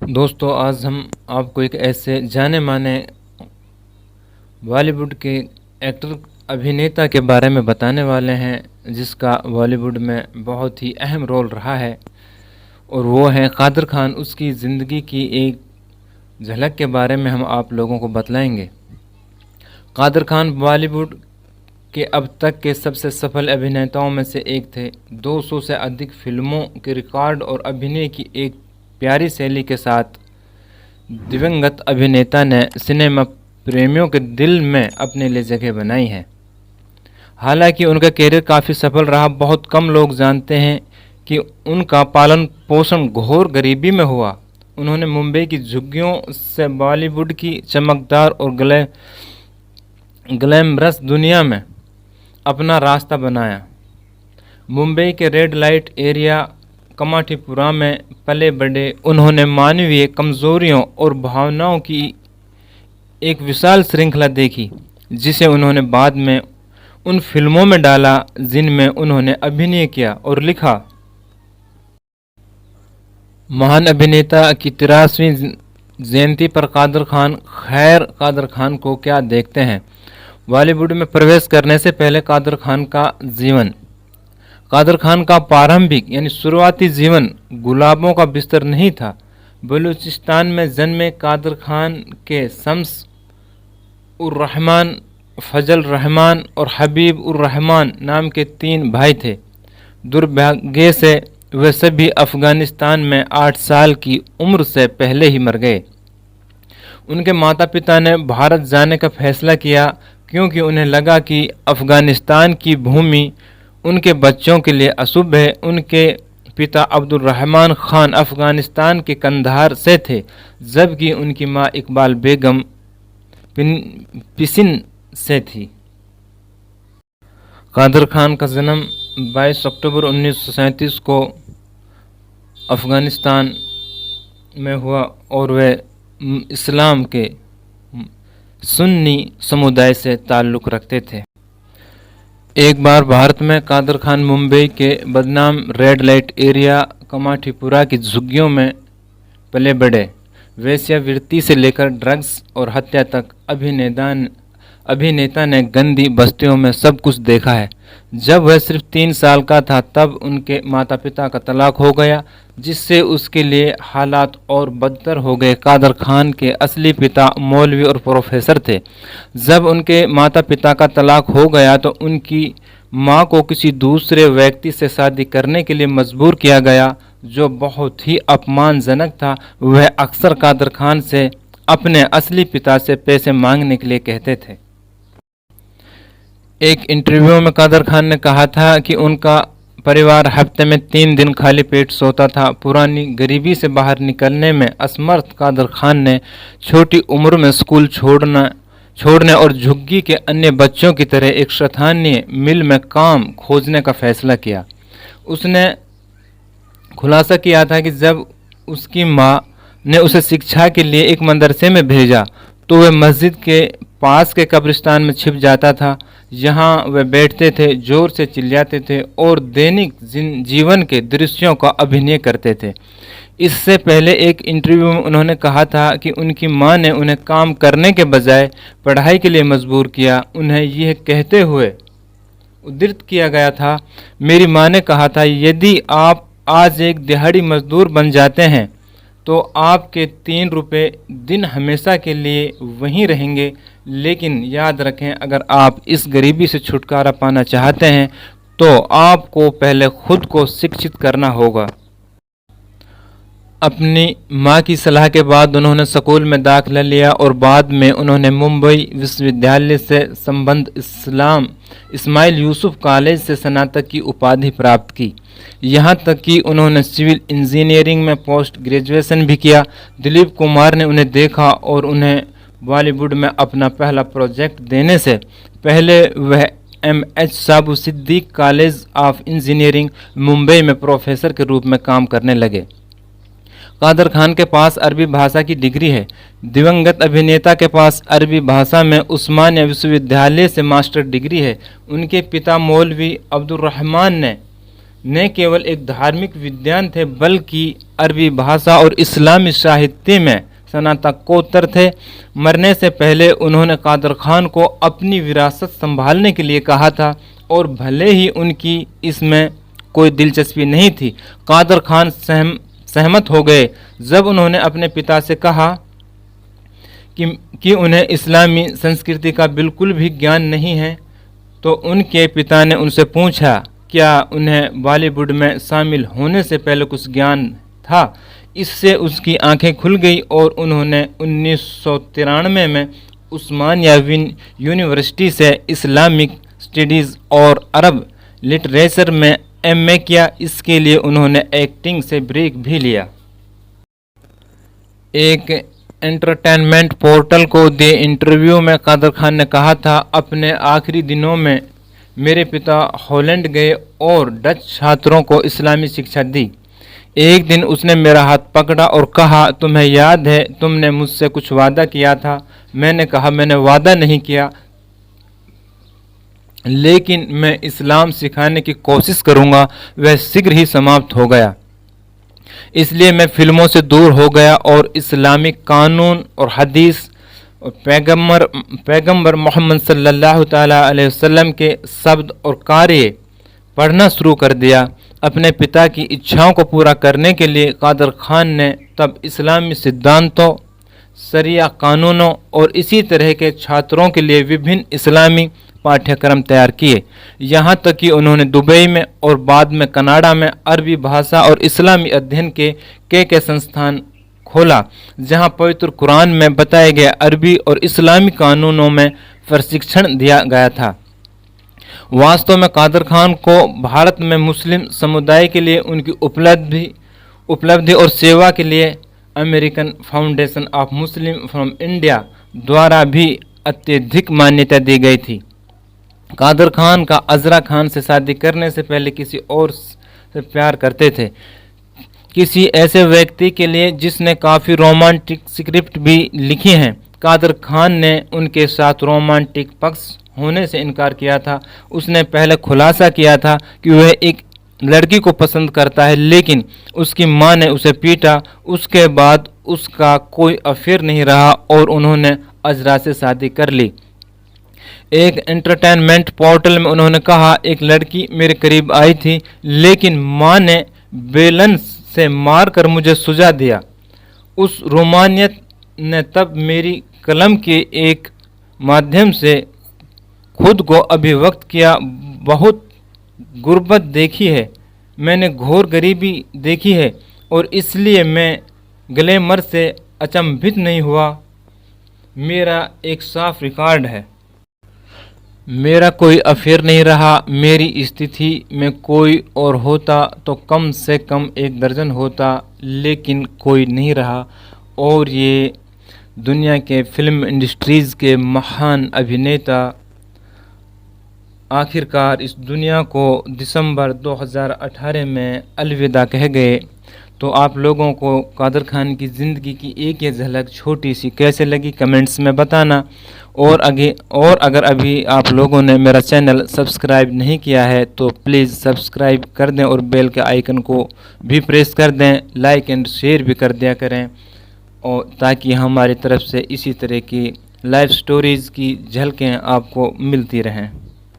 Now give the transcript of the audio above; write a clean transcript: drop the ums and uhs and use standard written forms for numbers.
दोस्तों, आज हम आपको एक ऐसे जाने माने बॉलीवुड के एक्टर अभिनेता के बारे में बताने वाले हैं जिसका बॉलीवुड में बहुत ही अहम रोल रहा है और वो है कादर खान। उसकी ज़िंदगी की एक झलक के बारे में हम आप लोगों को बतलाएंगे। कादर खान बॉलीवुड के अब तक के सबसे सफल अभिनेताओं में से एक थे। 200 से अधिक फिल्मों के रिकॉर्ड और अभिनय की एक प्यारी शैली के साथ दिवंगत अभिनेता ने सिनेमा प्रेमियों के दिल में अपने लिए जगह बनाई है। हालांकि उनका कैरियर काफ़ी सफल रहा। बहुत कम लोग जानते हैं कि उनका पालन पोषण घोर गरीबी में हुआ। उन्होंने मुंबई की झुग्गियों से बॉलीवुड की चमकदार और ग्लैमरस दुनिया में अपना रास्ता बनाया। मुंबई के रेड लाइट एरिया कमाठीपुरा में पले बढ़े। उन्होंने मानवीय कमजोरियों और भावनाओं की एक विशाल श्रृंखला देखी, जिसे उन्होंने बाद में उन फिल्मों में डाला जिनमें उन्होंने अभिनय किया और लिखा। महान अभिनेता की 83वीं जयंती पर कादर खान को क्या देखते हैं। बॉलीवुड में प्रवेश करने से पहले कादर खान का जीवन। कादर खान का प्रारंभिक यानी शुरुआती जीवन गुलाबों का बिस्तर नहीं था। बलूचिस्तान में जन्मे कादर खान के शम्स उर रहमान, फजल रहमान और हबीब उर रहमान नाम के 3 भाई थे। दुर्भाग्य से वे सभी अफगानिस्तान में 8 साल की उम्र से पहले ही मर गए। उनके माता पिता ने भारत जाने का फैसला किया क्योंकि उन्हें लगा कि अफगानिस्तान की भूमि उनके बच्चों के लिए अशुभ है। उनके पिता अब्दुल रहमान खान अफगानिस्तान के कंधार से थे, जबकि उनकी मां इकबाल बेगम पिसिन से थी। कादर खान का जन्म 22 अक्टूबर 1937 को अफगानिस्तान में हुआ और वे इस्लाम के सुन्नी समुदाय से ताल्लुक़ रखते थे। एक बार भारत में कादर खान मुंबई के बदनाम रेड लाइट एरिया कमाठीपुरा की झुग्गियों में पले बढ़े। वेश्यावृत्ति से लेकर ड्रग्स और हत्या तक अभिनेता ने गंदी बस्तियों में सब कुछ देखा है। जब वह सिर्फ 3 साल का था तब उनके माता पिता का तलाक हो गया, जिससे उसके लिए हालात और बदतर हो गए। कादर खान के असली पिता मौलवी और प्रोफेसर थे। जब उनके माता पिता का तलाक हो गया तो उनकी मां को किसी दूसरे व्यक्ति से शादी करने के लिए मजबूर किया गया, जो बहुत ही अपमानजनक था। वह अक्सर कादर खान से अपने असली पिता से पैसे मांगने के लिए कहते थे। एक इंटरव्यू में कादर खान ने कहा था कि उनका परिवार हफ्ते में 3 दिन खाली पेट सोता था। पुरानी गरीबी से बाहर निकलने में असमर्थ कादर खान ने छोटी उम्र में स्कूल छोड़ने और झुग्गी के अन्य बच्चों की तरह एक स्थानीय मिल में काम खोजने का फैसला किया। उसने खुलासा किया था कि जब उसकी मां ने उसे शिक्षा के लिए एक मदरसे में भेजा तो वह मस्जिद के पास के कब्रिस्तान में छिप जाता था। यहाँ वे बैठते थे, जोर से चिल्लाते थे और दैनिक जीवन के दृश्यों का अभिनय करते थे। इससे पहले एक इंटरव्यू में उन्होंने कहा था कि उनकी मां ने उन्हें काम करने के बजाय पढ़ाई के लिए मजबूर किया। उन्हें यह कहते हुए उद्धृत किया गया था, मेरी मां ने कहा था, यदि आप आज एक दिहाड़ी मजदूर बन जाते हैं तो आपके 3 रुपए दिन हमेशा के लिए वहीं रहेंगे। लेकिन याद रखें, अगर आप इस गरीबी से छुटकारा पाना चाहते हैं तो आपको पहले खुद को शिक्षित करना होगा। अपनी मां की सलाह के बाद उन्होंने स्कूल में दाखिला लिया और बाद में उन्होंने मुंबई विश्वविद्यालय से संबद्ध इस्माइल यूसुफ कॉलेज से स्नातक की उपाधि प्राप्त की। यहाँ तक कि उन्होंने सिविल इंजीनियरिंग में पोस्ट ग्रेजुएशन भी किया। दिलीप कुमार ने उन्हें देखा और उन्हें बॉलीवुड में अपना पहला प्रोजेक्ट देने से पहले वह MH Saboo Siddik college of engineering Mumbai में प्रोफेसर के रूप में काम करने लगे। कादर खान के पास अरबी भाषा की डिग्री है। दिवंगत अभिनेता के पास अरबी भाषा में उस्मानिया विश्वविद्यालय से मास्टर डिग्री है। उनके पिता मौलवी अब्दुल रहमान ने न केवल एक धार्मिक विद्वान थे बल्कि अरबी भाषा और इस्लामी साहित्य में स्नातकोत्तर थे। मरने से पहले उन्होंने कादर खान को अपनी विरासत संभालने के लिए कहा था और भले ही उनकी इसमें कोई दिलचस्पी नहीं थी, कादर खान सहमत हो गए। जब उन्होंने अपने पिता से कहा कि उन्हें इस्लामी संस्कृति का बिल्कुल भी ज्ञान नहीं है, तो उनके पिता ने उनसे पूछा क्या उन्हें बॉलीवुड में शामिल होने से पहले कुछ ज्ञान था। इससे उसकी आंखें खुल गई और उन्होंने 1993 में उस्मानिया यूनिवर्सिटी से इस्लामिक स्टडीज़ और अरब लिटरेचर में एमए किया। इसके लिए उन्होंने एक्टिंग से ब्रेक भी लिया। एक एंटरटेनमेंट पोर्टल को दिए इंटरव्यू में कादर खान ने कहा था, अपने आखिरी दिनों में मेरे पिता हॉलैंड गए और डच छात्रों को इस्लामी शिक्षा दी। एक दिन उसने मेरा हाथ पकड़ा और कहा, तुम्हें याद है तुमने मुझसे कुछ वादा किया था। मैंने कहा मैंने वादा नहीं किया, लेकिन मैं इस्लाम सिखाने की कोशिश करूंगा। वह शीघ्र ही समाप्त हो गया। इसलिए मैं फिल्मों से दूर हो गया और इस्लामिक कानून और हदीस और पैगंबर मोहम्मद सल्लल्लाहु ताला अलैहि वसल्लम के शब्द और कार्य पढ़ना शुरू कर दिया। अपने पिता की इच्छाओं को पूरा करने के लिए कादर खान ने तब इस्लामी सिद्धांतों, शरिया कानूनों और इसी तरह के छात्रों के लिए विभिन्न इस्लामी पाठ्यक्रम तैयार किए। यहाँ तक कि उन्होंने दुबई में और बाद में कनाडा में अरबी भाषा और इस्लामी अध्ययन के संस्थान खोला, जहाँ पवित्र कुरान में बताए गए अरबी और इस्लामी कानूनों में प्रशिक्षण दिया गया था। वास्तव में कादर खान को भारत में मुस्लिम समुदाय के लिए उनकी उपलब्धि और सेवा के लिए American foundation of Muslim from India द्वारा भी अत्यधिक मान्यता दी गई थी। कादर खान का अजरा खान से शादी करने से पहले किसी और से प्यार करते थे, किसी ऐसे व्यक्ति के लिए जिसने काफ़ी रोमांटिक स्क्रिप्ट भी लिखी हैं। कादर खान ने उनके साथ रोमांटिक पक्ष होने से इनकार किया था। उसने पहले खुलासा किया था कि वह एक लड़की को पसंद करता है, लेकिन उसकी मां ने उसे पीटा। उसके बाद उसका कोई अफेयर नहीं रहा और उन्होंने अजरा से शादी कर ली। एक एंटरटेनमेंट पोर्टल में उन्होंने कहा, एक लड़की मेरे करीब आई थी, लेकिन मां ने बेलन से मारकर मुझे सुझा दिया। उस रोमानियत ने तब मेरी कलम के एक माध्यम से खुद को अभिव्यक्त किया। बहुत गुर्बत देखी है, मैंने घोर गरीबी देखी है और इसलिए मैं ग्लैमर से अचंभित नहीं हुआ। मेरा एक साफ रिकॉर्ड है। मेरा कोई अफेयर नहीं रहा। मेरी स्थिति में कोई और होता तो कम से कम 1 दर्जन होता, लेकिन कोई नहीं रहा। और ये दुनिया के फिल्म इंडस्ट्रीज़ के महान अभिनेता आखिरकार इस दुनिया को दिसंबर 2018 में अलविदा कह गए। तो आप लोगों को कादर खान की ज़िंदगी की एक ये झलक छोटी सी कैसे लगी कमेंट्स में बताना। और अगर अभी आप लोगों ने मेरा चैनल सब्सक्राइब नहीं किया है तो प्लीज़ सब्सक्राइब कर दें और बेल के आइकन को भी प्रेस कर दें, लाइक एंड शेयर भी कर दिया करें, और ताकि हमारी तरफ से इसी तरह की लाइफ स्टोरीज़ की झलकें आपको मिलती रहें।